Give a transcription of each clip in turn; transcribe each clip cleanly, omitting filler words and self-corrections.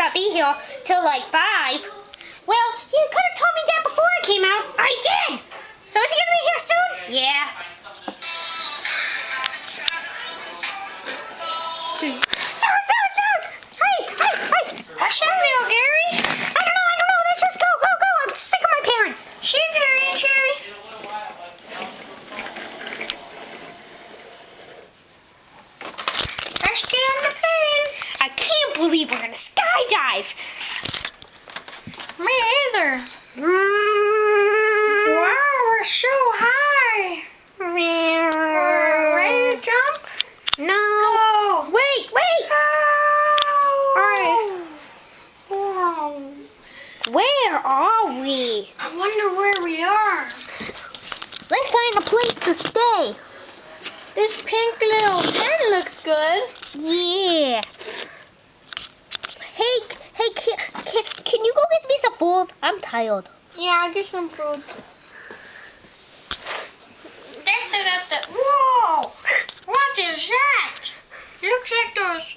not be here till like 5. Well, you could have told me that before I came out. I did. So is he gonna be here soon? Yeah. Snooze! Hey! What's that deal, Gary? I don't know. Let's just go. I'm sick of my parents. Sure, Gary and Sherry. Let's get on the plane. I can't believe we're gonna skydive. Me either. Wow, we're so high. Ready to jump? No. Go. Wait. All right. Where are we? I wonder where we are. Let's find a place to stay. This pink little tent looks good. Yeah. Hey, can you go get me some food? I'm tired. Yeah, I'll get some food. Whoa! What is that? Looks like those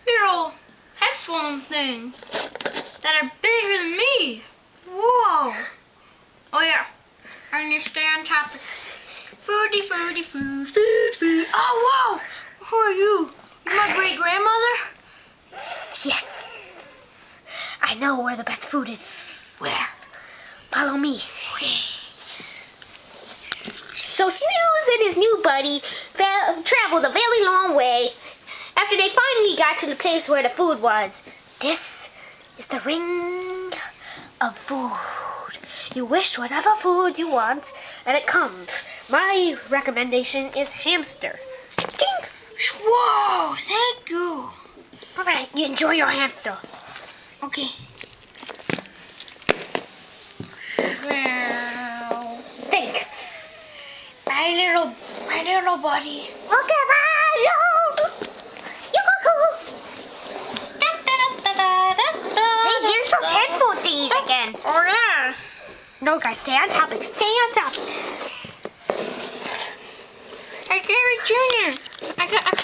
little headphone things that are bigger than me. Whoa! Oh yeah, I need to stay on top of it. Food. Oh, whoa! Who are you? You're my great grandmother? Yeah. I know where the best food is. Where? Follow me. So Snooze and his new buddy traveled a very long way after they finally got to the place where the food was. This is the ring of food. You wish whatever food you want, and it comes. My recommendation is hamster. Ding! Whoa! Thank you. All right, you enjoy your hamster. Okay. Well, thanks. My little buddy. Okay, bye. Hey, there's those headphone thingies again. Oh yeah. No, guys, stay on topic. Hey, Gary Jr. I got a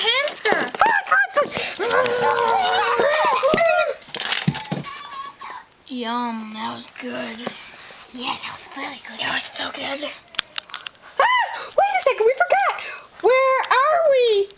hamster. Yum, that was good. Yeah, that was very good. That was so good. Wait a second, we forgot. Where are we?